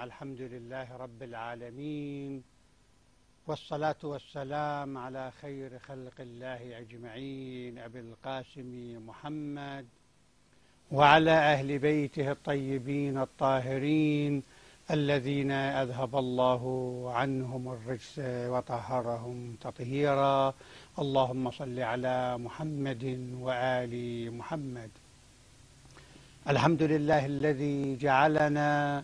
الحمد لله رب العالمين، والصلاة والسلام على خير خلق الله أجمعين أبي القاسم محمد وعلى أهل بيته الطيبين الطاهرين الذين أذهب الله عنهم الرجس وطهرهم تطهيرا. اللهم صل على محمد وآل محمد. الحمد لله الذي جعلنا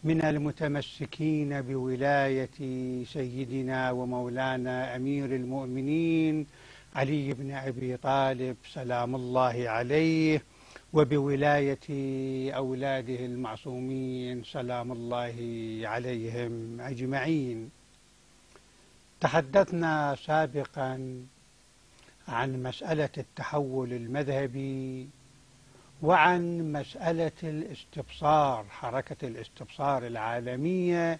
من المتمسكين بولاية سيدنا ومولانا أمير المؤمنين علي بن أبي طالب سلام الله عليه، وبولاية أولاده المعصومين سلام الله عليهم أجمعين. تحدثنا سابقا عن مسألة التحول المذهبي وعن مسألة الاستبصار، حركة الاستبصار العالمية،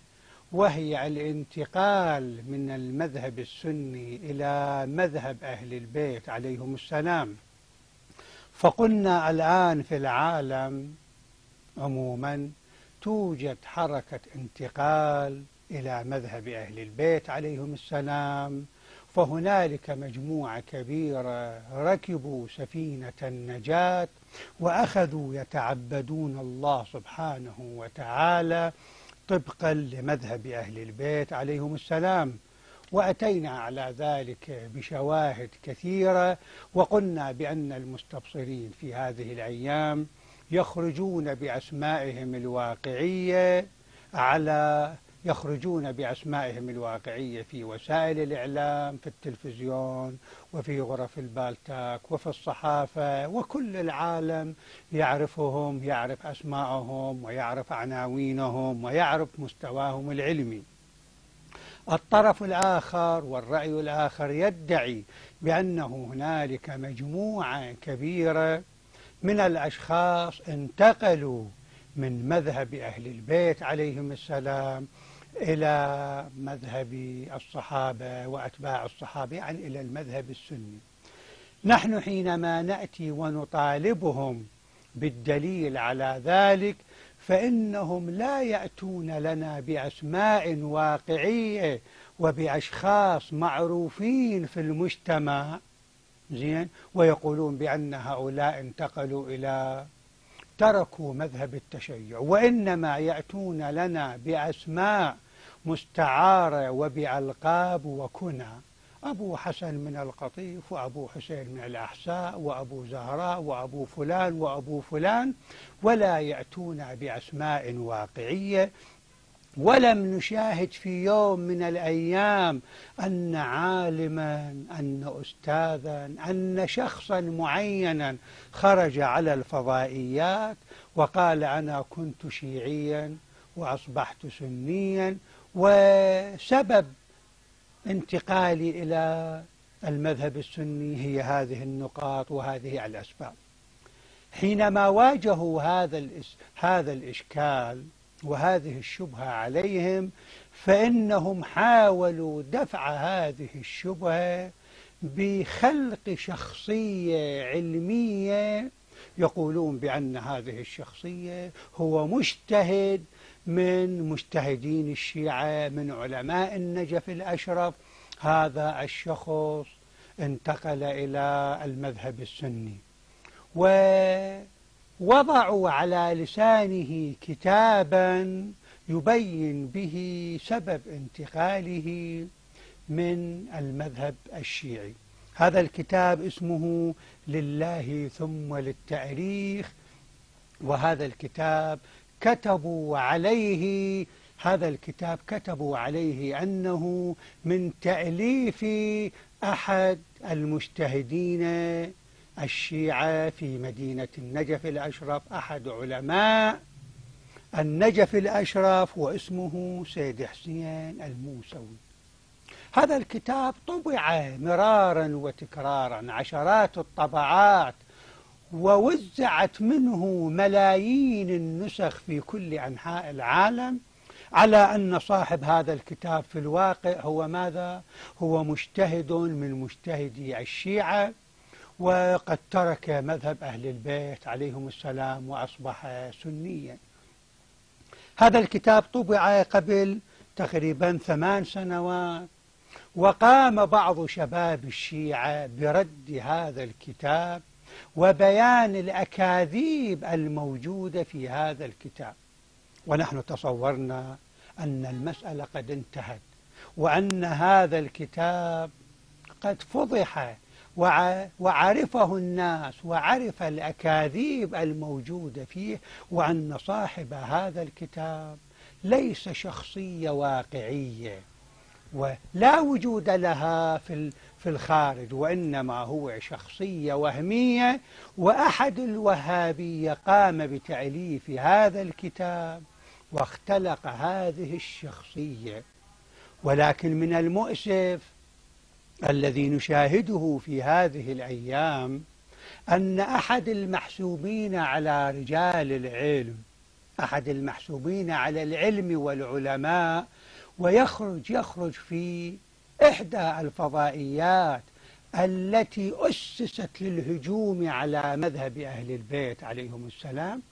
وهي الانتقال من المذهب السني إلى مذهب أهل البيت عليهم السلام. فقلنا الآن في العالم عموما توجد حركة انتقال إلى مذهب أهل البيت عليهم السلام، فهنالك مجموعة كبيرة ركبوا سفينة النجاة وأخذوا يتعبدون الله سبحانه وتعالى طبقا لمذهب أهل البيت عليهم السلام. وأتينا على ذلك بشواهد كثيرة، وقلنا بأن المستبصرين في هذه الأيام يخرجون بأسمائهم الواقعية في وسائل الإعلام، في التلفزيون وفي غرف البالتاك وفي الصحافة، وكل العالم يعرفهم، يعرف أسماءهم ويعرف عناوينهم ويعرف مستواهم العلمي. الطرف الآخر والرأي الآخر يدعي بأنه هنالك مجموعة كبيرة من الأشخاص انتقلوا من مذهب أهل البيت عليهم السلام إلى مذهب الصحابة وأتباع الصحابة، يعني إلى المذهب السني. نحن حينما نأتي ونطالبهم بالدليل على ذلك فإنهم لا يأتون لنا بأسماء واقعية وبأشخاص معروفين في المجتمع ويقولون بأن هؤلاء تركوا مذهب التشيع، وإنما يأتون لنا بأسماء مستعارة وبألقاب وكنى: أبو حسن من القطيف، وأبو حسين من الأحساء، وأبو زهراء، وأبو فلان وأبو فلان، ولا يأتون بأسماء واقعية. ولم نشاهد في يوم من الأيام أن عالما، أن أستاذا، أن شخصا معينا خرج على الفضائيات وقال أنا كنت شيعيا وأصبحت سنيا، وسبب انتقالي إلى المذهب السني هي هذه النقاط وهذه الأسباب. حينما واجهوا هذا الإشكال وهذه الشبهة عليهم، فإنهم حاولوا دفع هذه الشبهة بخلق شخصية علمية يقولون بأن هذه الشخصية هو مجتهد من مجتهدين الشيعة، من علماء النجف الأشرف. هذا الشخص انتقل إلى المذهب السني، ووضعوا على لسانه كتابا يبين به سبب انتقاله من المذهب الشيعي. هذا الكتاب اسمه لله ثم للتاريخ، وهذا الكتاب كتبوا عليه أنه من تأليف أحد المجتهدين الشيعة في مدينة النجف الأشرف، أحد علماء النجف الأشرف، واسمه سيد حسين الموسوي. هذا الكتاب طبع مرارا وتكرارا، عشرات الطبعات، ووزعت منه ملايين النسخ في كل أنحاء العالم، على أن صاحب هذا الكتاب في الواقع هو ماذا؟ هو مجتهد من مجتهدي الشيعة، وقد ترك مذهب أهل البيت عليهم السلام وأصبح سنيا. هذا الكتاب طبع قبل تقريبا 8 سنوات، وقام بعض شباب الشيعة برد هذا الكتاب وبيان الأكاذيب الموجودة في هذا الكتاب. ونحن تصورنا أن المسألة قد انتهت، وأن هذا الكتاب قد فضح وعرفه الناس، وعرف الأكاذيب الموجودة فيه، وأن صاحب هذا الكتاب ليس شخصية واقعية ولا وجود لها في الخارج، وإنما هو شخصية وهمية. وأحد الوهابية قام بتأليف هذا الكتاب واختلق هذه الشخصية. ولكن من المؤسف الذي نشاهده في هذه الأيام أن أحد المحسوبين على رجال العلم، أحد المحسوبين على العلم والعلماء، ويخرج في إحدى الفضائيات التي أسست للهجوم على مذهب أهل البيت عليهم السلام،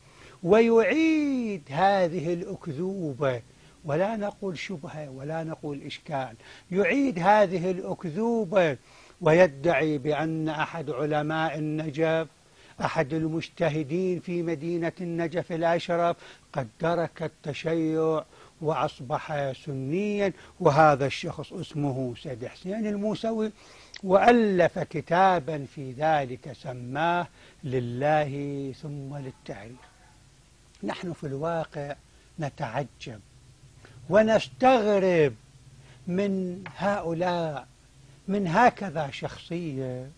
ويعيد هذه الأكذوبة، ولا نقول شبهة ولا نقول إشكال، يعيد هذه الأكذوبة ويدعي بأن أحد علماء النجف، أحد المجتهدين في مدينة النجف الأشرف، قد ترك التشيع وأصبح سنيا، وهذا الشخص اسمه سيد حسين الموسوي، وألف كتابا في ذلك سماه لله ثم للتاريخ. نحن في الواقع نتعجب ونستغرب من هؤلاء، من هكذا شخصية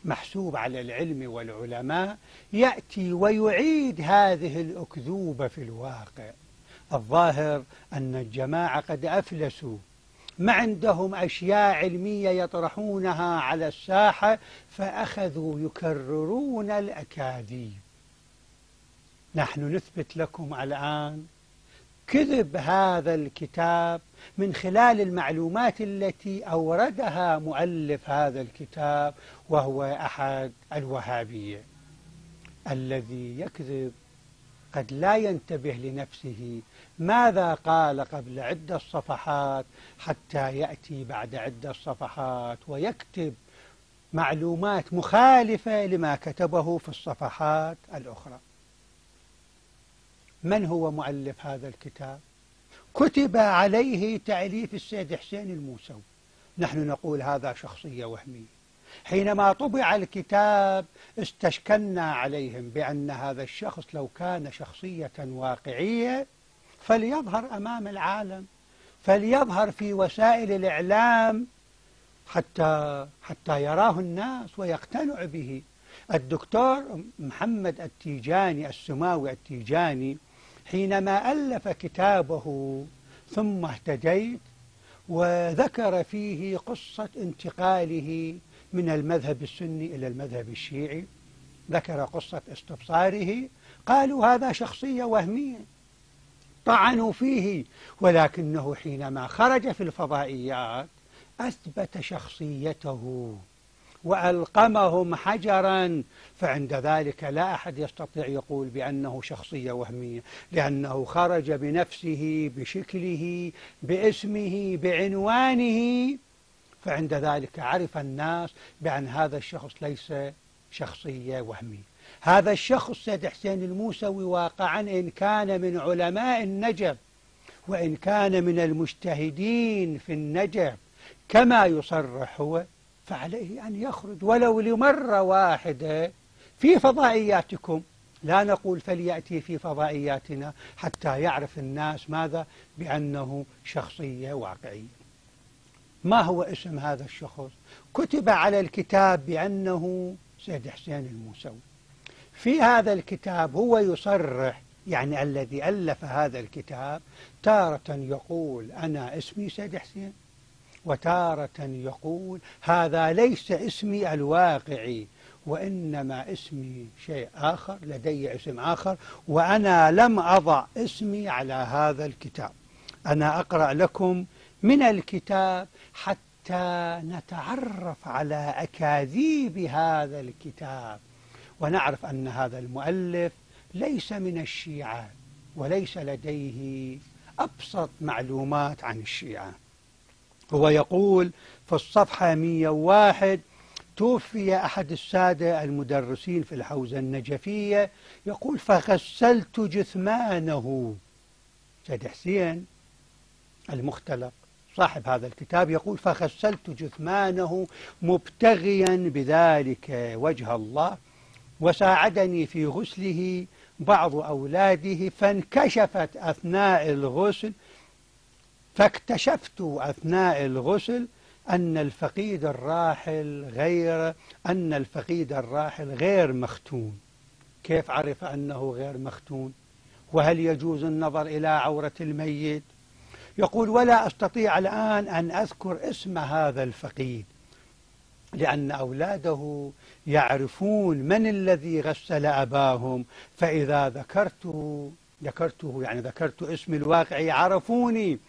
محسوب على العلم والعلماء يأتي ويعيد هذه الأكذوبة في الواقع. الظاهر أن الجماعة قد أفلسوا، ما عندهم أشياء علمية يطرحونها على الساحة، فأخذوا يكررون الأكاذيب. نحن نثبت لكم الآن كذب هذا الكتاب من خلال المعلومات التي أوردها مؤلف هذا الكتاب، وهو أحد الوهابية. الذي يكذب قد لا ينتبه لنفسه ماذا قال قبل عدة صفحات، حتى يأتي بعد عدة صفحات ويكتب معلومات مخالفة لما كتبه في الصفحات الأخرى. من هو مؤلف هذا الكتاب؟ كتب عليه تأليف السيد حسين الموسوي. نحن نقول هذا شخصية وهمية. حينما طبع الكتاب استشكلنا عليهم بأن هذا الشخص لو كان شخصية واقعية فليظهر أمام العالم، فليظهر في وسائل الإعلام حتى يراه الناس ويقتنع به. الدكتور محمد التيجاني السماوي التيجاني حينما ألف كتابه ثم اهتديت، وذكر فيه قصة انتقاله من المذهب السني إلى المذهب الشيعي، ذكر قصة استبصاره، قالوا هذا شخصية وهمية، طعنوا فيه. ولكنه حينما خرج في الفضائيات أثبت شخصيته وألقمهم حجرا، فعند ذلك لا أحد يستطيع يقول بأنه شخصية وهمية، لأنه خرج بنفسه، بشكله، باسمه، بعنوانه، فعند ذلك عرف الناس بأن هذا الشخص ليس شخصية وهمية. هذا الشخص سيد حسين الموسوي واقعا إن كان من علماء النجف، وإن كان من المجتهدين في النجف كما يصرح هو، فعليه أن يخرج ولو لمرة واحدة في فضائياتكم. لا نقول فليأتي في فضائياتنا حتى يعرف الناس ماذا؟ بأنه شخصية واقعية. ما هو اسم هذا الشخص؟ كتب على الكتاب بأنه سيد حسين الموسوي. في هذا الكتاب هو يصرح، يعني الذي ألف هذا الكتاب تارة يقول أنا اسمي سيد حسين، وتارة يقول هذا ليس اسمي الواقعي، وإنما اسمي شيء آخر، لدي اسم آخر، وأنا لم أضع اسمي على هذا الكتاب. أنا أقرأ لكم من الكتاب حتى نتعرف على أكاذيب هذا الكتاب، ونعرف أن هذا المؤلف ليس من الشيعة، وليس لديه أبسط معلومات عن الشيعة. هو يقول في الصفحة 101: توفي أحد السادة المدرسين في الحوزة النجفية، يقول: فغسلت جثمانه. سيد حسين المختلق صاحب هذا الكتاب يقول: فغسلت جثمانه مبتغيا بذلك وجه الله، وساعدني في غسله بعض أولاده، فاكتشفت أثناء الغسل أن الفقيد الراحل غير مختون. كيف عرف أنه غير مختون؟ وهل يجوز النظر إلى عورة الميت؟ يقول: ولا أستطيع الآن أن أذكر اسم هذا الفقيد، لأن أولاده يعرفون من الذي غسل أباهم، فإذا ذكرت اسم الواقع عرفوني،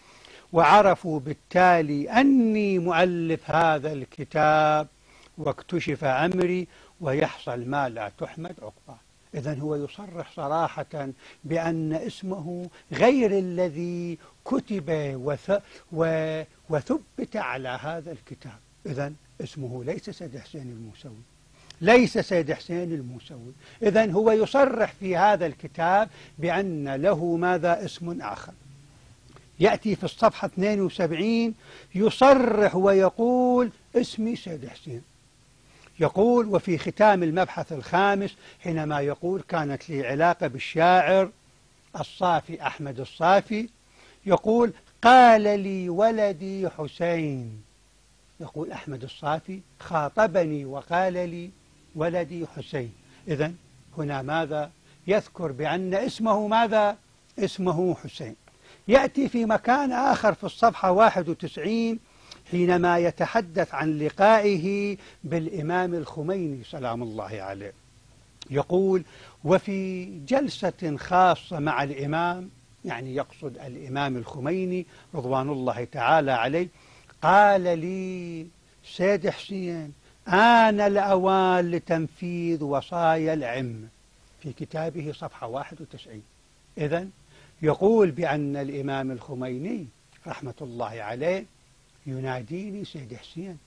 وعرفوا بالتالي أني مؤلف هذا الكتاب، واكتشف أمري، ويحصل ما لا تحمد عقباه. إذن هو يصرح صراحة بأن اسمه غير الذي كتب وثبت على هذا الكتاب. إذن اسمه ليس سيد حسين الموسوي، إذن هو يصرح في هذا الكتاب بأن له ماذا؟ اسم آخر. يأتي في الصفحة 72 يصرح ويقول: اسمي سيد حسين. يقول: وفي ختام المبحث الخامس حينما يقول: كانت لي علاقة بالشاعر الصافي أحمد الصافي، يقول: قال لي ولدي حسين. يقول أحمد الصافي: خاطبني وقال لي ولدي حسين. إذن هنا ماذا؟ يذكر بأن اسمه ماذا؟ اسمه حسين. يأتي في مكان آخر في الصفحة 91 حينما يتحدث عن لقائه بالإمام الخميني سلام الله عليه، يقول: وفي جلسة خاصة مع الإمام، يعني يقصد الإمام الخميني رضوان الله تعالى عليه، قال لي سيد حسين: آن الأوان لتنفيذ وصايا العم. في كتابه صفحة 91. إذن يقول بأن الإمام الخميني رحمة الله عليه يناديني سيد حسين،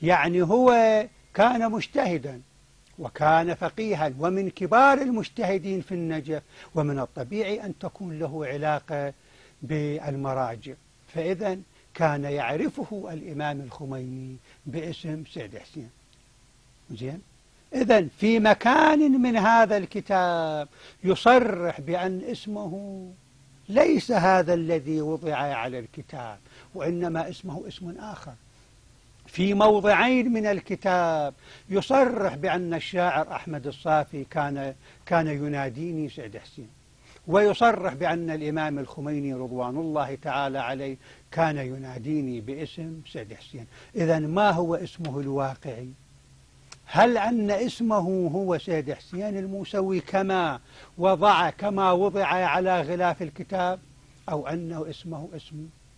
يعني هو كان مجتهدا وكان فقيها ومن كبار المجتهدين في النجف، ومن الطبيعي أن تكون له علاقة بالمراجع، فإذا كان يعرفه الإمام الخميني باسم سيد حسين. زين؟ إذن في مكان من هذا الكتاب يصرح بأن اسمه ليس هذا الذي وضع على الكتاب، وإنما اسمه اسم آخر. في موضعين من الكتاب يصرح بأن الشاعر أحمد الصافي كان يناديني سيد حسين، ويصرح بأن الإمام الخميني رضوان الله تعالى عليه كان يناديني باسم سيد حسين. إذن ما هو اسمه الواقعي؟ هل أن اسمه هو سيد حسين الموسوي كما وضع على غلاف الكتاب، أو أنه اسمه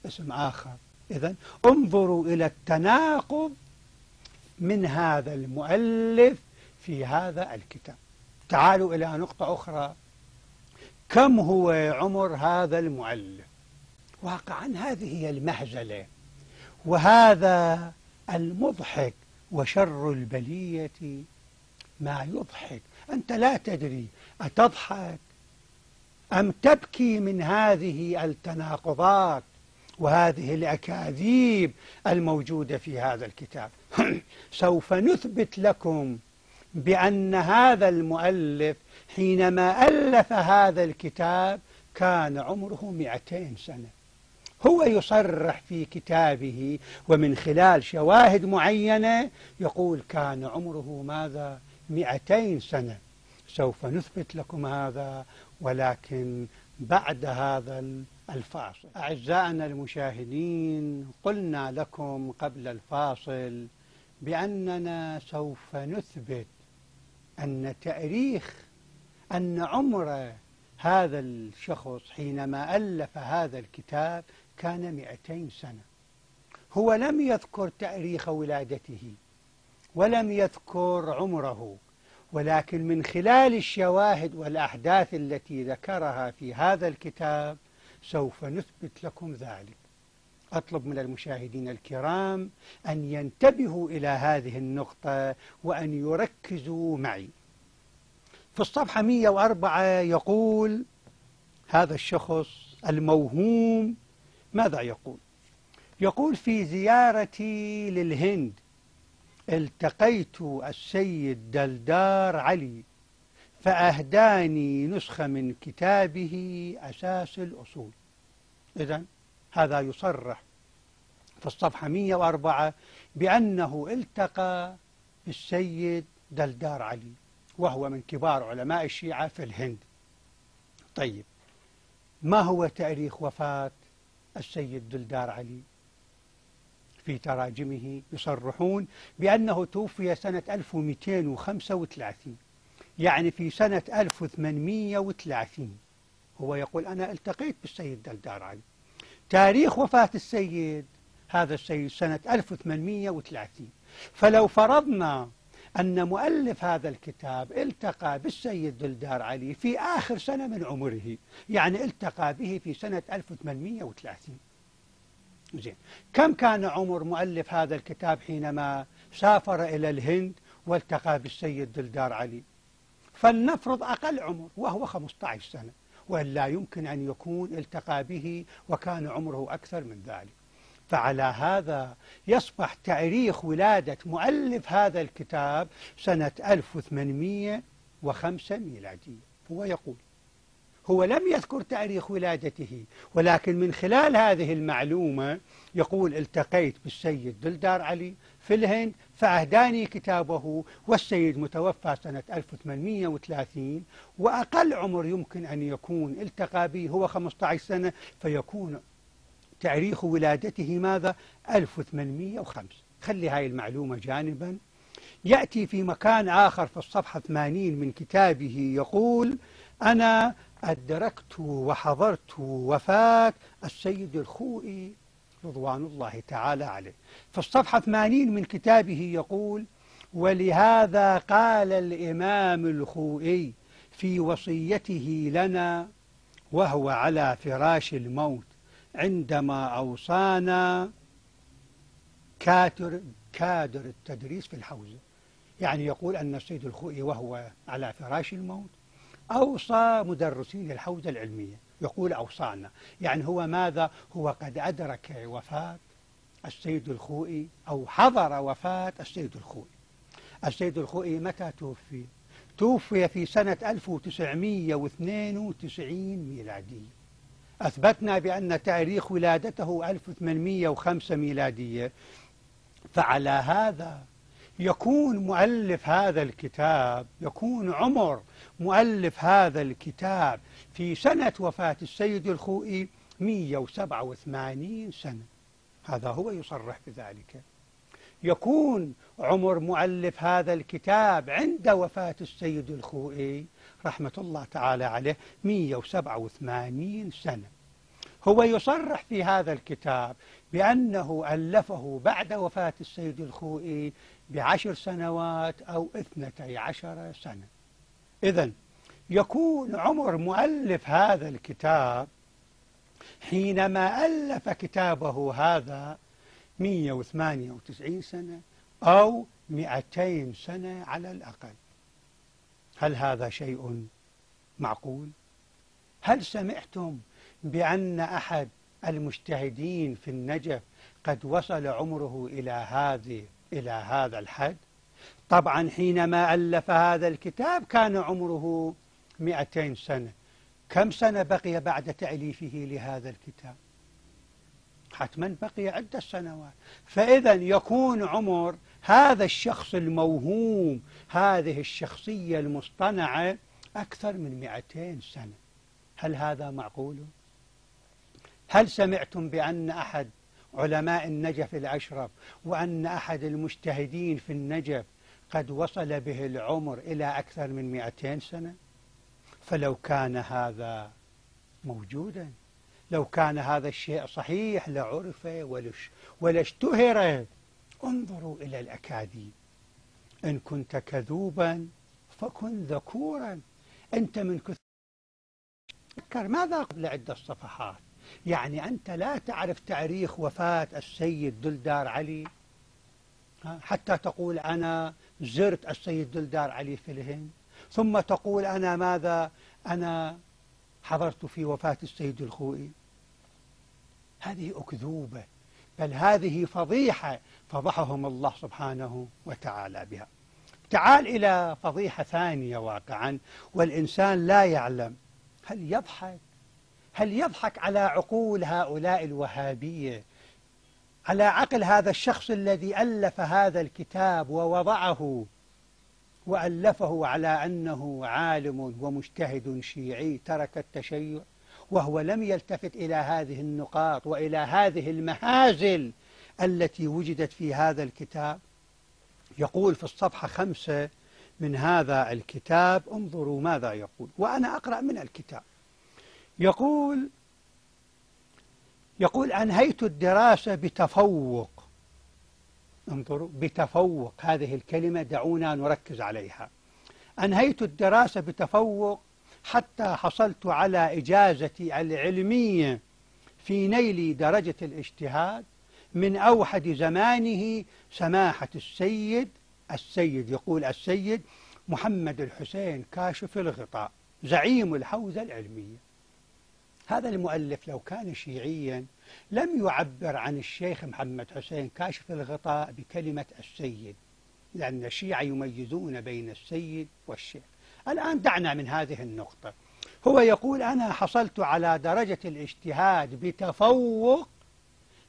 اسم آخر؟ إذن انظروا إلى التناقض من هذا المؤلف في هذا الكتاب. تعالوا إلى نقطة أخرى: كم هو عمر هذا المؤلف؟ واقعا هذه هي المهزلة، وهذا المضحك، وشر البلية ما يضحك. أنت لا تدري أتضحك أم تبكي من هذه التناقضات وهذه الأكاذيب الموجودة في هذا الكتاب. سوف نثبت لكم بأن هذا المؤلف حينما ألف هذا الكتاب كان عمره 200 سنة. هو يصرح في كتابه ومن خلال شواهد معينة يقول كان عمره ماذا؟ 200 سنة. سوف نثبت لكم هذا، ولكن بعد هذا الفاصل. أعزائنا المشاهدين، قلنا لكم قبل الفاصل بأننا سوف نثبت أن عمر هذا الشخص حينما ألف هذا الكتاب كان 200 سنة. هو لم يذكر تاريخ ولادته، ولم يذكر عمره، ولكن من خلال الشواهد والأحداث التي ذكرها في هذا الكتاب سوف نثبت لكم ذلك. أطلب من المشاهدين الكرام أن ينتبهوا إلى هذه النقطة وأن يركزوا معي. في الصفحة 104 يقول هذا الشخص الموهوم ماذا يقول؟ يقول: في زيارتي للهند التقيت السيد دلدار علي فأهداني نسخة من كتابه أساس الأصول. إذن هذا يصرح في الصفحة 104 بأنه التقى بالسيد دلدار علي وهو من كبار علماء الشيعة في الهند. طيب، ما هو تاريخ وفاة السيد دلدار علي؟ في تراجمه يصرحون بأنه توفي سنة 1235، يعني في سنة 1830. هو يقول: أنا التقيت بالسيد دلدار علي. تاريخ وفاة هذا السيد سنة 1830. فلو فرضنا أن مؤلف هذا الكتاب التقى بالسيد دلدار علي في آخر سنة من عمره، يعني التقى به في سنة 1830. زين، كم كان عمر مؤلف هذا الكتاب حينما سافر إلى الهند والتقى بالسيد دلدار علي؟ فلنفرض أقل عمر وهو 15 سنة، ولا يمكن أن يكون التقى به وكان عمره أكثر من ذلك. فعلى هذا يصبح تاريخ ولادة مؤلف هذا الكتاب سنة 1805 ميلادية. هو يقول، هو لم يذكر تاريخ ولادته، ولكن من خلال هذه المعلومة يقول: التقيت بالسيد دلدار علي في الهند فأهداني كتابه، والسيد متوفى سنة 1830، وأقل عمر يمكن أن يكون التقى به هو 15 سنة، فيكون تاريخ ولادته ماذا؟ 1805. خلي هاي المعلومة جانبا. يأتي في مكان آخر في الصفحة 80 من كتابه يقول: أنا أدركت وحضرت وفاة السيد الخوئي رضوان الله تعالى عليه. في الصفحة 80 من كتابه يقول: ولهذا قال الإمام الخوئي في وصيته لنا وهو على فراش الموت عندما أوصانا كادر التدريس في الحوزة. يعني يقول أن السيد الخوئي وهو على فراش الموت أوصى مدرسين الحوزة العلمية. يقول أوصانا، يعني هو ماذا؟ هو قد أدرك وفاة السيد الخوئي أو حضر وفاة السيد الخوئي. السيد الخوئي متى توفي؟ توفي في سنة 1992 ميلادية. أثبتنا بأن تاريخ ولادته 1805 ميلادية. فعلى هذا يكون مؤلف هذا الكتاب، يكون عمر مؤلف هذا الكتاب في سنة وفاة السيد الخوئي 187 سنة. هذا هو يصرح بذلك. يكون عمر مؤلف هذا الكتاب عند وفاة السيد الخوئي رحمة الله تعالى عليه 187 سنة. هو يصرح في هذا الكتاب بأنه ألفه بعد وفاة السيد الخوئي ب10 سنوات أو 12 سنة. إذن يكون عمر مؤلف هذا الكتاب حينما ألف كتابه هذا 198 سنة أو 200 سنة على الأقل. هل هذا شيء معقول؟ هل سمعتم بأن أحد المجتهدين في النجف قد وصل عمره إلى هذا الحد؟ طبعا حينما ألف هذا الكتاب كان عمره 200 سنة. كم سنة بقي بعد تأليفه لهذا الكتاب؟ حتما بقي عدة سنوات. فإذا يكون عمر هذا الشخص الموهوم، هذه الشخصية المصطنعة، أكثر من 200 سنة. هل هذا معقول؟ هل سمعتم بأن أحد علماء النجف الأشرف وأن أحد المجتهدين في النجف قد وصل به العمر إلى أكثر من 200 سنة؟ فلو كان هذا موجودا، لو كان هذا الشيء صحيح لعرف ولاشتهر. انظروا إلى الأكاذيب. إن كنت كذوبا فكن ذكورا. أنت من كثر ماذا قبل عدة صفحات؟ يعني أنت لا تعرف تاريخ وفاة السيد دلدار علي حتى تقول أنا زرت السيد دلدار علي في الهند، ثم تقول أنا ماذا؟ أنا حضرت في وفاة السيد الخوئي. هذه أكذوبة، بل هذه فضيحة فضحهم الله سبحانه وتعالى بها. تعال إلى فضيحة ثانية واقعا، والإنسان لا يعلم. هل يضحك على عقول هؤلاء الوهابية، على عقل هذا الشخص الذي ألف هذا الكتاب ووضعه وألفه على أنه عالم ومجتهد شيعي ترك التشيع، وهو لم يلتفت إلى هذه النقاط وإلى هذه المهازل التي وجدت في هذا الكتاب؟ يقول في الصفحة 5 من هذا الكتاب، انظروا ماذا يقول، وأنا أقرأ من الكتاب. يقول أنهيت الدراسة بتفوق. انظروا، بتفوق، هذه الكلمة دعونا نركز عليها. أنهيت الدراسة بتفوق حتى حصلت على إجازتي العلمية في نيل درجة الاجتهاد من أوحد زمانه سماحة السيد يقول السيد محمد الحسين كاشف الغطاء زعيم الحوزة العلمية. هذا المؤلف لو كان شيعيا لم يعبر عن الشيخ محمد حسين كاشف الغطاء بكلمة السيد، لأن الشيعة يميزون بين السيد والشيخ. الآن دعنا من هذه النقطة. هو يقول أنا حصلت على درجة الاجتهاد بتفوق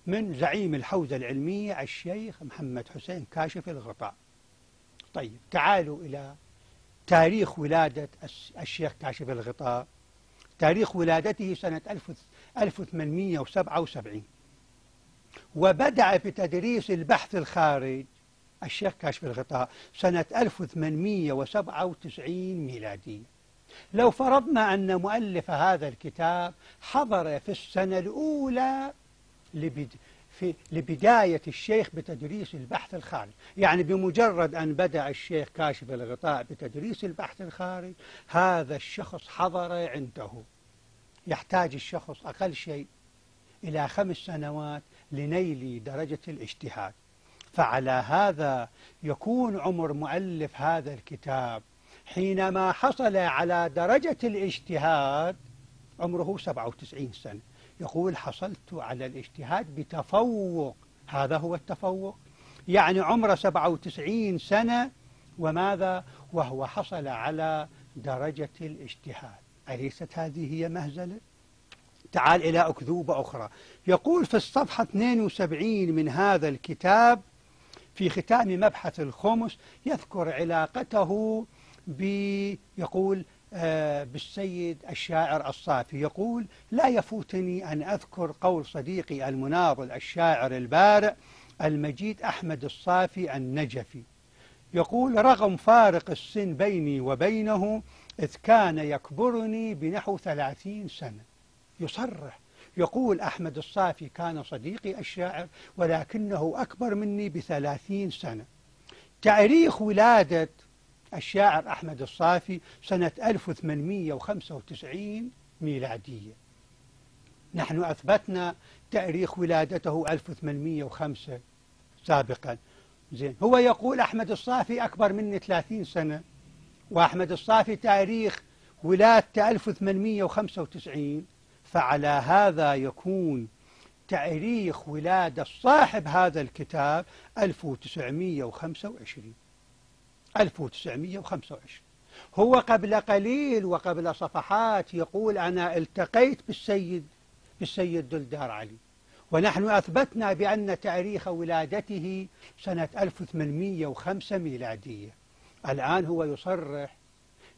من زعيم الحوزة العلمية الشيخ محمد حسين كاشف الغطاء. طيب تعالوا إلى تاريخ ولادة الشيخ كاشف الغطاء. تاريخ ولادته سنة 1877، وبدأ بتدريس البحث الخارج الشيخ كاشف الغطاء سنة 1897 ميلادية. لو فرضنا أن مؤلف هذا الكتاب حضر في السنة الأولى لبداية الشيخ بتدريس البحث الخارج، يعني بمجرد أن بدأ الشيخ كاشف الغطاء بتدريس البحث الخارج هذا الشخص حضر عنده. يحتاج الشخص أقل شيء إلى 5 سنوات لنيل درجة الاجتهاد. فعلى هذا يكون عمر مؤلف هذا الكتاب حينما حصل على درجة الاجتهاد عمره 97 سنة. يقول حصلت على الاجتهاد بتفوق. هذا هو التفوق، يعني عمره 97 سنة وماذا؟ وهو حصل على درجة الاجتهاد. أليست هذه هي مهزلة؟ تعال إلى أكذوبة أخرى. يقول في الصفحة 72 من هذا الكتاب في ختام مبحث الخمس يذكر علاقته يقول بالسيد الشاعر الصافي. يقول لا يفوتني أن أذكر قول صديقي المناضل الشاعر البارع المجيد أحمد الصافي النجفي. يقول رغم فارق السن بيني وبينه إذ كان يكبرني بنحو 30 سنة. يصرح يقول أحمد الصافي كان صديقي الشاعر ولكنه أكبر مني ب30 سنة. تاريخ ولادة الشاعر أحمد الصافي سنة 1895 ميلادية. نحن أثبتنا تاريخ ولادته 1805 سابقا. زين، هو يقول أحمد الصافي أكبر مني 30 سنة، وأحمد الصافي تاريخ ولادته 1895. فعلى هذا يكون تاريخ ولادة صاحب هذا الكتاب 1925. هو قبل قليل وقبل صفحات يقول أنا التقيت بالسيد دلدار علي، ونحن أثبتنا بأن تاريخ ولادته سنة 1805 ميلادية. الآن هو يصرح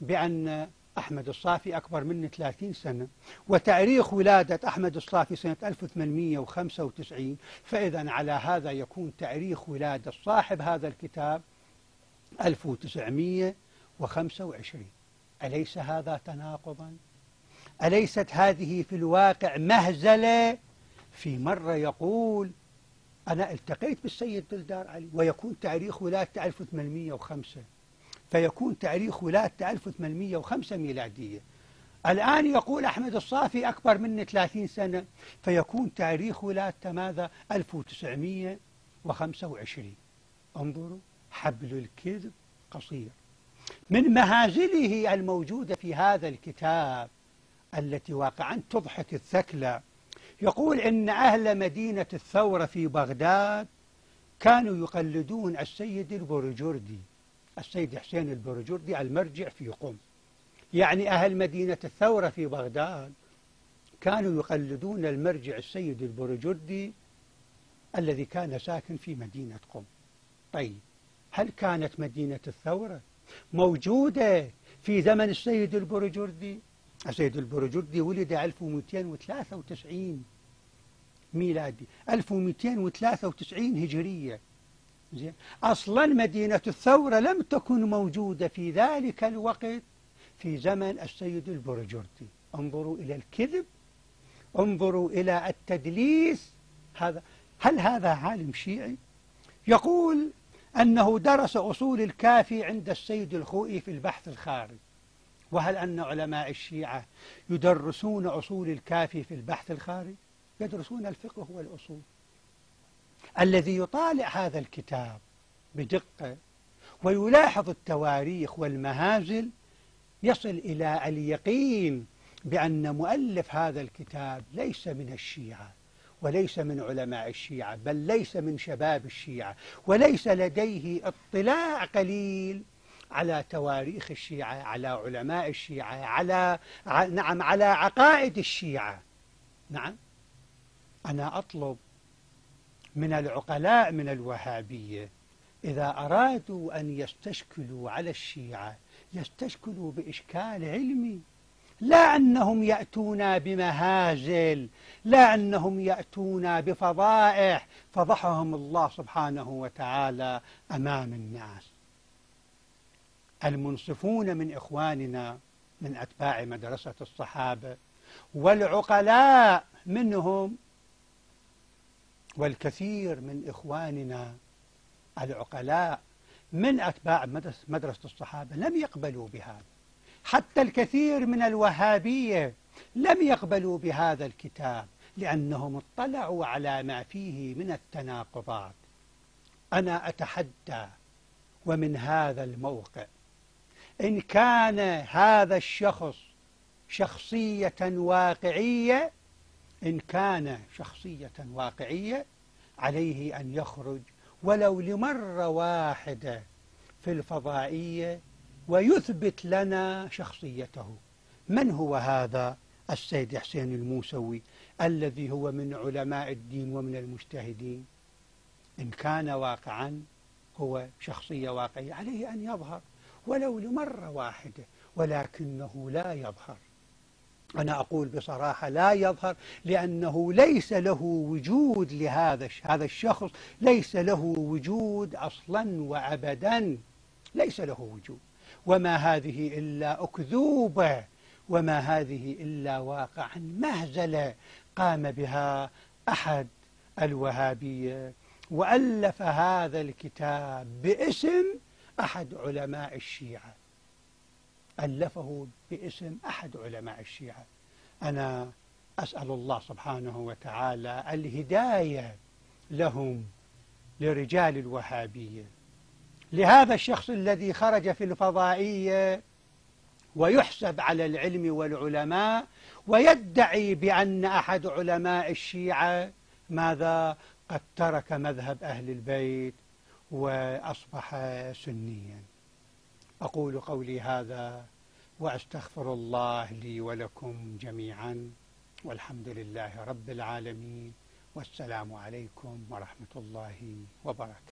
بأن أحمد الصافي أكبر مني 30 سنة وتاريخ ولادة أحمد الصافي سنة 1895. فإذا على هذا يكون تاريخ ولادة صاحب هذا الكتاب 1925. أليس هذا تناقضا؟ أليست هذه في الواقع مهزلة؟ في مرة يقول أنا التقيت بالسيد دلدار علي ويكون تاريخ ولادته 1805، فيكون تاريخ ولادته 1805 ميلادية. الآن يقول أحمد الصافي أكبر مني 30 سنة، فيكون تاريخ ولادته ماذا؟ 1925. انظروا، حبل الكذب قصير. من مهازله الموجودة في هذا الكتاب التي واقعا تضحك الثكلى، يقول إن أهل مدينة الثورة في بغداد كانوا يقلدون السيد البرجردي، السيد حسين البرجردي المرجع في قم. يعني أهل مدينة الثورة في بغداد كانوا يقلدون المرجع السيد البرجردي الذي كان ساكن في مدينة قم. طيب، هل كانت مدينة الثورة موجودة في زمن السيد البرجردي؟ السيد البرجردي ولد 1293 ميلادي، 1293 هجرية. زين، أصلا مدينة الثورة لم تكن موجودة في ذلك الوقت في زمن السيد البرجردي. انظروا إلى الكذب، انظروا إلى التدليس. هل هذا عالم شيعي؟ يقول أنه درس أصول الكافي عند السيد الخوئي في البحث الخارج. وهل أن علماء الشيعة يدرسون أصول الكافي في البحث الخارج؟ يدرسون الفقه والأصول. الذي يطالع هذا الكتاب بدقة ويلاحظ التواريخ والمهازل يصل إلى اليقين بأن مؤلف هذا الكتاب ليس من الشيعة وليس من علماء الشيعة، بل ليس من شباب الشيعة، وليس لديه اطلاع قليل على تواريخ الشيعة، على علماء الشيعة، على عقائد الشيعة. نعم، أنا أطلب من العقلاء من الوهابية إذا أرادوا أن يستشكلوا على الشيعة يستشكلوا بإشكال علمي، لا أنهم يأتون بمهازل، لا أنهم يأتون بفضائح فضحهم الله سبحانه وتعالى أمام الناس. المنصفون من إخواننا من أتباع مدرسة الصحابة والعقلاء منهم، والكثير من إخواننا العقلاء من أتباع مدرسة الصحابة لم يقبلوا بهذا. حتى الكثير من الوهابية لم يقبلوا بهذا الكتاب لأنهم اطلعوا على ما فيه من التناقضات. أنا أتحدى ومن هذا الموقع إن كان هذا الشخص شخصية واقعية، إن كان شخصية واقعية عليه أن يخرج ولو لمرة واحدة في الفضائية ويثبت لنا شخصيته. من هو هذا السيد حسين الموسوي الذي هو من علماء الدين ومن المجتهدين؟ إن كان واقعا هو شخصية واقعية عليه أن يظهر ولو لمرة واحدة، ولكنه لا يظهر. أنا أقول بصراحة لا يظهر لأنه ليس له وجود لهذا الشخص، ليس له وجود أصلا وأبدا، ليس له وجود. وما هذه إلا أكذوبة، وما هذه إلا واقعا مهزلة قام بها أحد الوهابية وألف هذا الكتاب باسم أحد علماء الشيعة، ألفه باسم أحد علماء الشيعة. أنا أسأل الله سبحانه وتعالى الهداية لهم، لرجال الوهابية، لهذا الشخص الذي خرج في الفضائية ويحسب على العلم والعلماء ويدعي بأن أحد علماء الشيعة ماذا؟ قد ترك مذهب أهل البيت وأصبح سنيا. أقول قولي هذا وأستغفر الله لي ولكم جميعا، والحمد لله رب العالمين، والسلام عليكم ورحمة الله وبركاته.